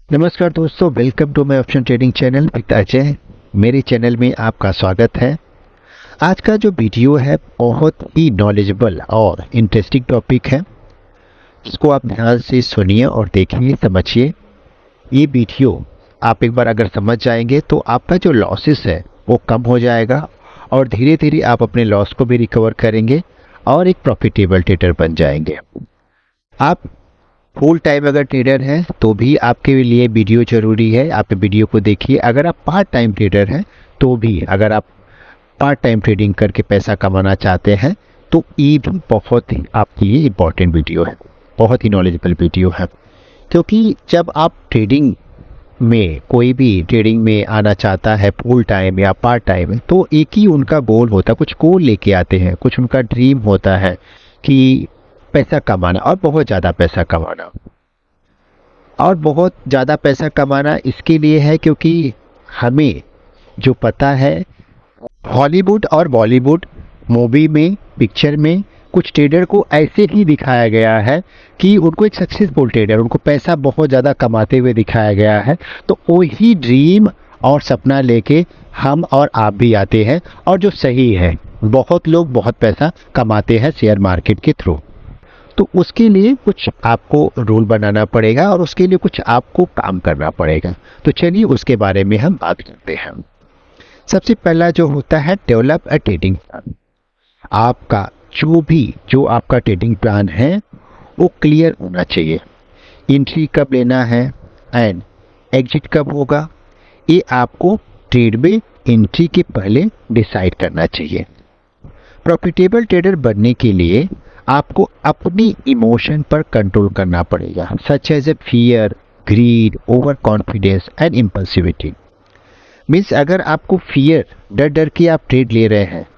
नमस्कार दोस्तों, welcome to my option trading channel with Ajay. मेरे चैनल में आपका स्वागत है। आज का जो वीडियो है बहुत ही नॉलेजेबल और इंटरेस्टिंग टॉपिक है। इसको आप ध्यान से सुनिए और देखिए, समझिए। ये वीडियो आप एक बार अगर समझ जाएंगे तो आपका जो लॉसेस है वो कम हो जाएगा और धीरे धीरे आप अपने लॉस को भी रिकवर करेंगे और एक प्रॉफिटेबल ट्रेडर बन जाएंगे। आप फुल टाइम अगर ट्रेडर हैं तो भी आपके लिए वीडियो ज़रूरी है। आप वीडियो को देखिए। अगर आप पार्ट टाइम ट्रेडर हैं तो भी, अगर आप पार्ट टाइम ट्रेडिंग करके पैसा कमाना चाहते हैं तो ये भी बहुत ही आपके लिए इम्पोर्टेंट वीडियो है, बहुत ही नॉलेजेबल वीडियो है। क्योंकि जब आप ट्रेडिंग में, कोई भी ट्रेडिंग में आना चाहता है फुल टाइम या पार्ट टाइम, तो एक ही उनका गोल होता है, कुछ गोल लेके आते हैं, कुछ उनका ड्रीम होता है कि पैसा कमाना और बहुत ज़्यादा पैसा कमाना। और बहुत ज़्यादा पैसा कमाना इसके लिए है क्योंकि हमें जो पता है, हॉलीवुड और बॉलीवुड मूवी में, पिक्चर में कुछ ट्रेडर को ऐसे ही दिखाया गया है कि उनको एक सक्सेसफुल ट्रेडर, उनको पैसा बहुत ज़्यादा कमाते हुए दिखाया गया है। तो वही ड्रीम और सपना लेके हम और आप भी आते हैं, और जो सही है, बहुत लोग बहुत पैसा कमाते हैं शेयर मार्केट के थ्रू। तो उसके लिए कुछ आपको रूल बनाना पड़ेगा और उसके लिए कुछ आपको काम करना पड़ेगा। तो चलिए उसके बारे में हम बात करते हैं। सबसे पहला जो होता है, डेवलप अ ट्रेडिंग प्लान। आपका जो आपका ट्रेडिंग प्लान है वो क्लियर होना चाहिए। एंट्री कब लेना है एंड एग्जिट कब होगा, ये आपको ट्रेड में एंट्री के पहले डिसाइड करना चाहिए। प्रॉफिटेबल ट्रेडर बनने के लिए आपको अपनी इमोशन पर कंट्रोल करना पड़ेगा, such as a fear, greed, overconfidence and impulsivity. Means अगर आपको फियर, डर डर के आप ट्रेड ले रहे हैं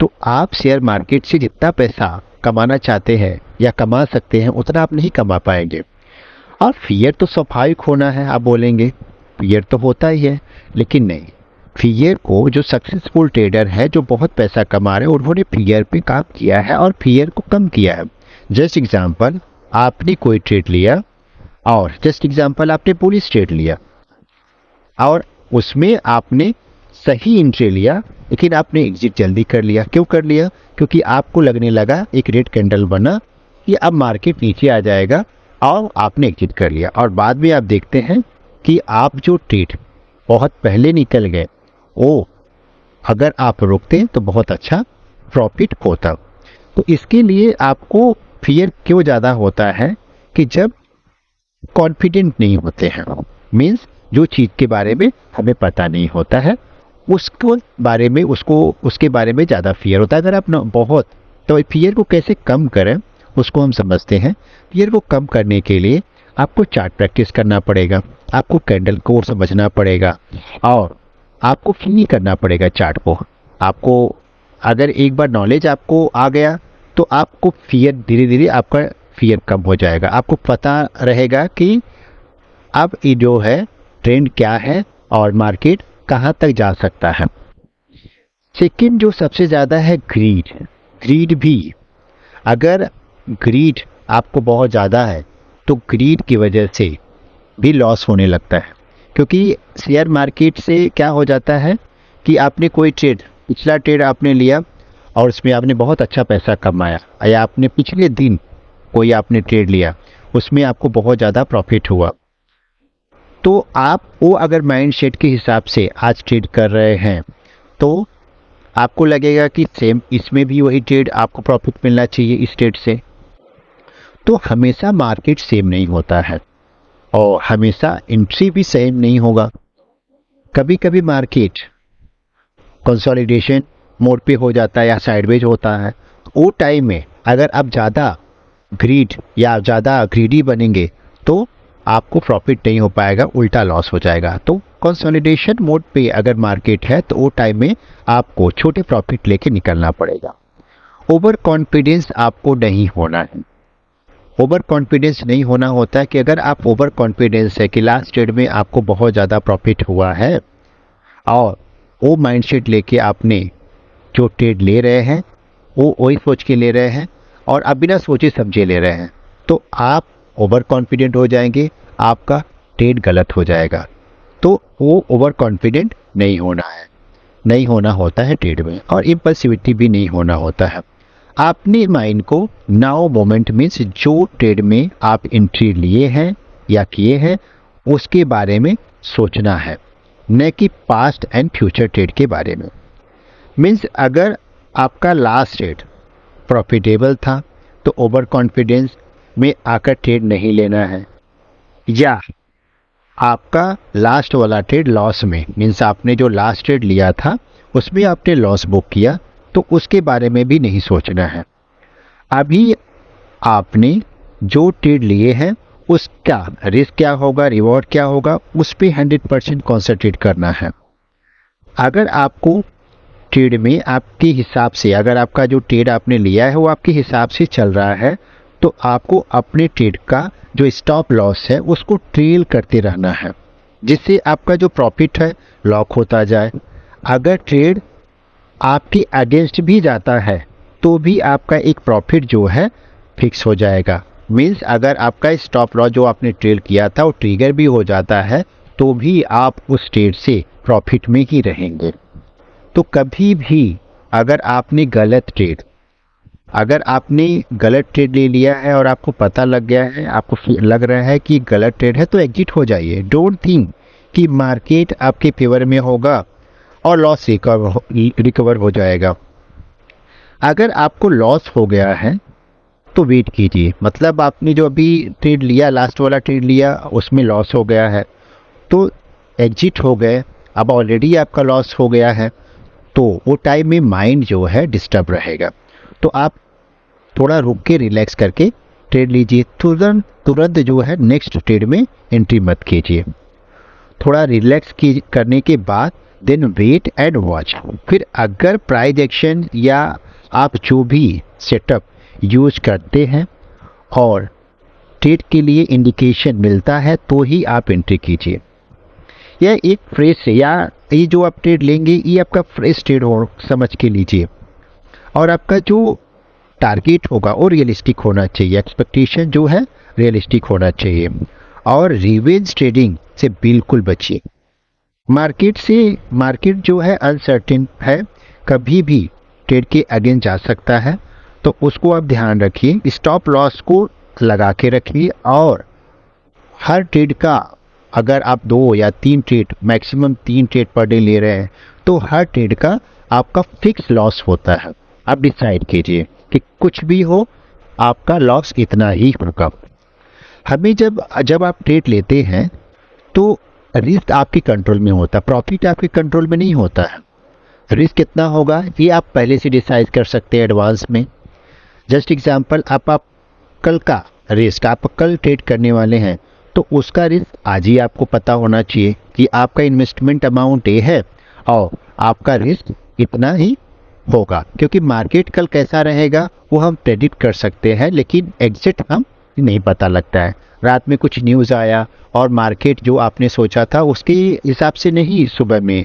तो आप शेयर मार्केट से जितना पैसा कमाना चाहते हैं या कमा सकते हैं उतना आप नहीं कमा पाएंगे। और फियर तो स्वाभाविक होना है, आप बोलेंगे फियर तो होता ही है, लेकिन नहीं। फियर को, जो सक्सेसफुल ट्रेडर है, जो बहुत पैसा कमा रहे हैं, उन्होंने फियर पे काम किया है और फियर को कम किया है। जस्ट एग्जांपल, आपने कोई ट्रेड लिया और जस्ट एग्जांपल आपने पुलिस ट्रेड लिया और उसमें आपने सही एंट्री लिया, लेकिन आपने एग्जिट जल्दी कर लिया। क्यों कर लिया? क्योंकि आपको लगने लगा, एक रेड कैंडल बना कि अब मार्केट नीचे आ जाएगा और आपने एग्जिट कर लिया। और बाद में आप देखते हैं कि आप जो ट्रेड बहुत पहले निकल गए, वो अगर आप रुकते तो बहुत अच्छा प्रॉफिट होता। तो इसके लिए आपको फियर क्यों ज़्यादा होता है कि जब कॉन्फिडेंट नहीं होते हैं, मीन्स जो चीज़ के बारे में हमें पता नहीं होता है उसके बारे में ज़्यादा फियर होता है। अगर आप बहुत, तो फियर को कैसे कम करें उसको हम समझते हैं। फियर को कम करने के लिए आपको चार्ट प्रैक्टिस करना पड़ेगा, आपको कैंडल को समझना पड़ेगा और आपको फील करना पड़ेगा चार्ट को। आपको अगर एक बार नॉलेज आपको आ गया तो आपको फियर, धीरे धीरे आपका फियर कम हो जाएगा। आपको पता रहेगा कि अब ये जो है ट्रेंड क्या है और मार्केट कहाँ तक जा सकता है। सेकंड जो सबसे ज़्यादा है, ग्रीड। ग्रीड भी, अगर ग्रीड आपको बहुत ज़्यादा है तो ग्रीड की वजह से भी लॉस होने लगता है। क्योंकि शेयर मार्केट से क्या हो जाता है कि आपने कोई ट्रेड, पिछला ट्रेड आपने लिया और उसमें आपने बहुत अच्छा पैसा कमाया, या आपने पिछले दिन कोई आपने ट्रेड लिया, उसमें आपको बहुत ज़्यादा प्रॉफिट हुआ, तो आप वो अगर माइंड सेट के हिसाब से आज ट्रेड कर रहे हैं तो आपको लगेगा कि सेम इसमें भी वही ट्रेड आपको प्रॉफिट मिलना चाहिए इस ट्रेड से। तो हमेशा मार्केट सेम नहीं होता है और हमेशा एंट्री भी सेम नहीं होगा। कभी कभी मार्केट कंसोलिडेशन मोड पे हो जाता है या साइडवेज होता है। वो टाइम में अगर आप ज़्यादा ग्रीड या ज़्यादा ग्रीडी बनेंगे तो आपको प्रॉफिट नहीं हो पाएगा, उल्टा लॉस हो जाएगा। तो कंसोलिडेशन मोड पे अगर मार्केट है तो वो टाइम में आपको छोटे प्रॉफिट लेके निकलना पड़ेगा। ओवर कॉन्फिडेंस आपको नहीं होना है। ओवर कॉन्फिडेंस नहीं होना होता है कि अगर आप ओवर कॉन्फिडेंस है कि लास्ट ट्रेड में आपको बहुत ज़्यादा प्रॉफिट हुआ है और वो माइंडसेट लेके आपने जो ट्रेड ले रहे हैं वो वही सोच के ले रहे हैं और आप बिना सोचे समझे ले रहे हैं, तो आप ओवर कॉन्फिडेंट हो जाएंगे, आपका ट्रेड गलत हो जाएगा। तो वो ओवर कॉन्फिडेंट नहीं होना है, नहीं होना होता है ट्रेड में, और इम्पल्सिविटी भी नहीं होना होता है। आपने माइंड को नाउ मोमेंट मीन्स जो ट्रेड में आप एंट्री लिए हैं या किए हैं उसके बारे में सोचना है, न कि पास्ट एंड फ्यूचर ट्रेड के बारे में। मीन्स अगर आपका लास्ट ट्रेड प्रॉफिटेबल था तो ओवर कॉन्फिडेंस में आकर ट्रेड नहीं लेना है, या आपका लास्ट वाला ट्रेड लॉस में, मीन्स आपने जो लास्ट ट्रेड लिया था उसमें आपने लॉस बुक किया तो उसके बारे में भी नहीं सोचना है। अभी आपने जो ट्रेड लिए हैं उसका रिस्क क्या होगा, रिवॉर्ड क्या होगा, उस पर 100% कॉन्सेंट्रेट करना है। अगर आपको ट्रेड में आपके हिसाब से, अगर आपका जो ट्रेड आपने लिया है वो आपके हिसाब से चल रहा है तो आपको अपने ट्रेड का जो स्टॉप लॉस है उसको ट्रेल करते रहना है, जिससे आपका जो प्रॉफिट है लॉक होता जाए। अगर ट्रेड आपके अगेंस्ट भी जाता है तो भी आपका एक प्रॉफिट जो है फिक्स हो जाएगा। मीन्स अगर आपका स्टॉप लॉस जो आपने ट्रेड किया था वो ट्रिगर भी हो जाता है तो भी आप उस ट्रेड से प्रॉफिट में ही रहेंगे। तो कभी भी अगर आपने गलत ट्रेड ले लिया है और आपको पता लग गया है, आपको लग रहा है कि गलत ट्रेड है, तो एग्जिट हो जाइए। डोंट थिंक कि मार्केट आपके फेवर में होगा और लॉस रिकवर हो जाएगा। अगर आपको लॉस हो गया है तो वेट कीजिए, मतलब आपने जो अभी ट्रेड लिया, लास्ट वाला ट्रेड लिया, उसमें लॉस हो गया है तो एग्जिट हो गए, अब ऑलरेडी आपका लॉस हो गया है तो वो टाइम में माइंड जो है डिस्टर्ब रहेगा। तो आप थोड़ा रुक के रिलैक्स करके ट्रेड लीजिए, तुरंत जो है नेक्स्ट ट्रेड में एंट्री मत कीजिए। थोड़ा रिलैक्स करने के बाद देन वेट एंड वॉच। फिर अगर प्राइस एक्शन या आप जो भी सेटअप यूज करते हैं और ट्रेड के लिए इंडिकेशन मिलता है तो ही आप एंट्री कीजिए। यह एक फ्रेश है, या ये जो आप ट्रेड लेंगे ये आपका फ्रेश ट्रेड हो समझ के लीजिए, और आपका जो टारगेट होगा वो रियलिस्टिक होना चाहिए, एक्सपेक्टेशन जो है रियलिस्टिक होना चाहिए। और रिवेंज ट्रेडिंग से बिल्कुल बचिए। मार्केट जो है अनसर्टेन है, कभी भी ट्रेड के अगेंस्ट जा सकता है, तो उसको आप ध्यान रखिए, स्टॉप लॉस को लगा के रखिए। और हर ट्रेड का अगर आप 2 या 3 trade, maximum 3 trade per day ले रहे हैं तो हर ट्रेड का आपका फिक्स लॉस होता है। आप डिसाइड कीजिए कि कुछ भी हो आपका लॉस इतना ही होगा। हमें जब आप ट्रेड लेते हैं तो रिस्क आपके कंट्रोल में होता है, प्रॉफिट आपके कंट्रोल में नहीं होता है। रिस्क कितना होगा ये आप पहले से डिसाइड कर सकते हैं एडवांस में। जस्ट एग्जांपल, आप कल का रिस्क, आप कल ट्रेड करने वाले हैं तो उसका रिस्क आज ही आपको पता होना चाहिए कि आपका इन्वेस्टमेंट अमाउंट ये है और आपका रिस्क इतना ही होगा। क्योंकि मार्केट कल कैसा रहेगा वो हम प्रेडिक्ट कर सकते हैं, लेकिन एग्जिट हम नहीं पता लगता है। रात में कुछ न्यूज़ आया और मार्केट जो आपने सोचा था उसके हिसाब से नहीं सुबह में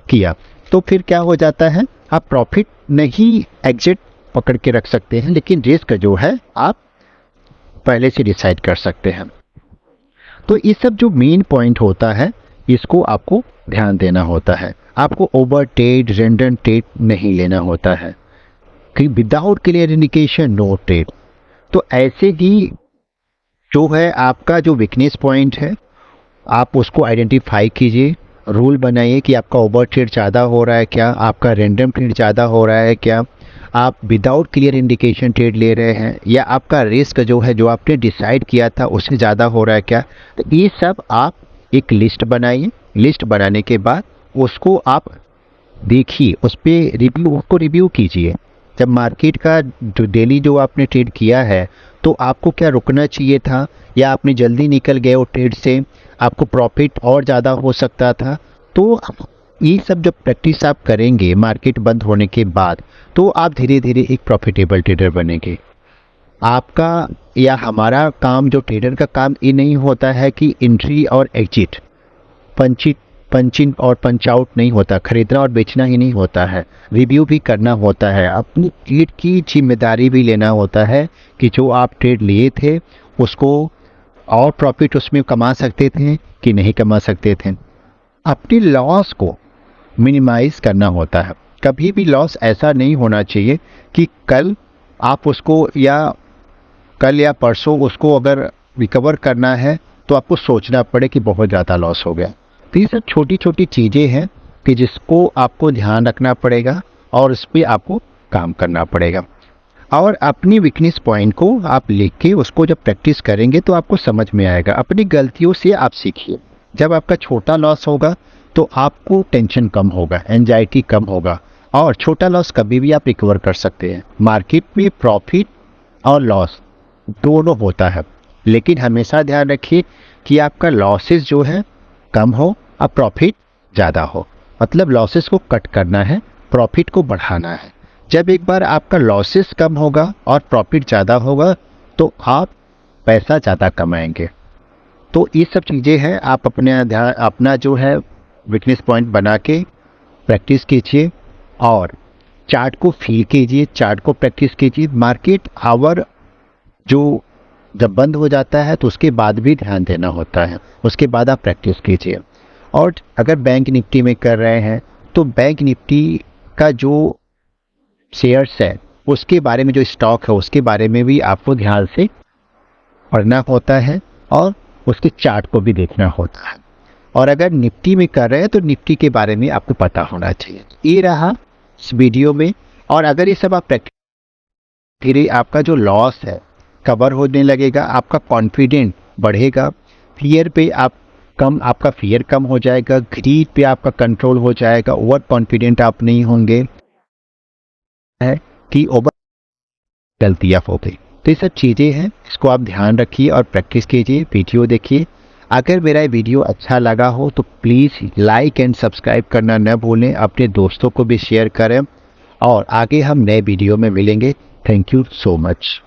किया, तो फिर क्या हो जाता है, आप प्रॉफिट नहीं एग्जिट पकड़ के रख सकते हैं, लेकिन रिस्क जो है आप पहले से डिसाइड कर सकते हैं। तो ये सब जो मेन पॉइंट होता है इसको आपको ध्यान देना होता है। आपको ओवर ट्रेड, रेंडम ट्रेड नहीं लेना होता है कि without clear indication no trade. तो ऐसे ही जो है आपका जो वीकनेस पॉइंट है आप उसको आइडेंटिफाई कीजिए, रूल बनाइए कि आपका ओवर ट्रेड ज़्यादा हो रहा है क्या, आपका रेंडम ट्रेड ज़्यादा हो रहा है क्या, आप विदाउट क्लियर इंडिकेशन ट्रेड ले रहे हैं, या आपका रिस्क जो है जो आपने डिसाइड किया था उससे ज़्यादा हो रहा है क्या। तो ये सब आप एक लिस्ट बनाइए। लिस्ट बनाने के बाद उसको आप देखिए, उस पर उसको रिव्यू कीजिए। जब मार्केट का जो डेली जो आपने ट्रेड किया है तो आपको क्या रुकना चाहिए था, या आपने जल्दी निकल गए वो ट्रेड से, आपको प्रॉफिट और ज़्यादा हो सकता था। तो ये सब जब प्रैक्टिस आप करेंगे मार्केट बंद होने के बाद तो आप धीरे धीरे एक प्रॉफिटेबल ट्रेडर बनेंगे। आपका या हमारा काम, जो ट्रेडर का काम ये नहीं होता है कि एंट्री और एग्जिट, पंच इन और पंच आउट नहीं होता, खरीदना और बेचना ही नहीं होता है, रिव्यू भी करना होता है, अपनी ट्रेड की जिम्मेदारी भी लेना होता है कि जो आप ट्रेड लिए थे उसको और प्रॉफिट उसमें कमा सकते थे कि नहीं कमा सकते थे। अपनी लॉस को मिनिमाइज करना होता है। कभी भी लॉस ऐसा नहीं होना चाहिए कि कल आप उसको या कल या परसों उसको अगर रिकवर करना है तो आपको सोचना पड़े कि बहुत ज़्यादा लॉस हो गया। तो ये सब छोटी छोटी चीज़ें हैं कि जिसको आपको ध्यान रखना पड़ेगा और इस पर आपको काम करना पड़ेगा। और अपनी वीकनेस पॉइंट को आप लिख के उसको जब प्रैक्टिस करेंगे तो आपको समझ में आएगा। अपनी गलतियों से आप सीखिए। जब आपका छोटा लॉस होगा तो आपको टेंशन कम होगा, एंजाइटी कम होगा, और छोटा लॉस कभी भी आप रिकवर कर सकते हैं। मार्केट में प्रॉफिट और लॉस दोनों होता है, लेकिन हमेशा ध्यान रखिए कि आपका लॉसेस जो है कम हो और प्रॉफिट ज़्यादा हो। मतलब लॉसेस को कट करना है, प्रॉफिट को बढ़ाना है। जब एक बार आपका लॉसेस कम होगा और प्रॉफिट ज़्यादा होगा तो आप पैसा ज़्यादा कमाएंगे। तो ये सब चीज़ें हैं, आप अपने ध्यान अपना जो है वीकनेस पॉइंट बना के प्रैक्टिस कीजिए और चार्ट को फील कीजिए, चार्ट को प्रैक्टिस कीजिए। मार्केट आवर जो जब बंद हो जाता है तो उसके बाद भी ध्यान देना होता है, उसके बाद आप प्रैक्टिस कीजिए। और अगर बैंक निफ्टी में कर रहे हैं तो बैंक निफ्टी का जो शेयर्स है उसके बारे में, जो स्टॉक है उसके बारे में भी आपको ध्यान से पढ़ना होता है और उसके चार्ट को भी देखना होता है। और अगर निफ्टी में कर रहे हैं तो निफ्टी के बारे में आपको पता होना चाहिए। ये रहा इस वीडियो में। और अगर ये सब आप प्रैक्टिस, फिर आपका जो लॉस है कवर होने लगेगा, आपका कॉन्फिडेंट बढ़ेगा, फियर पे आपका फियर कम हो जाएगा, ग्रीड पे आपका कंट्रोल हो जाएगा, ओवर कॉन्फिडेंट आप नहीं होंगे है कि ओवर गलतियाँ हो गई। तो ये सब चीज़ें हैं, इसको आप ध्यान रखिए और प्रैक्टिस कीजिए, वीडियो देखिए। अगर मेरा ये वीडियो अच्छा लगा हो तो प्लीज़ लाइक एंड सब्सक्राइब करना न भूलें, अपने दोस्तों को भी शेयर करें और आगे हम नए वीडियो में मिलेंगे। Thank you so much.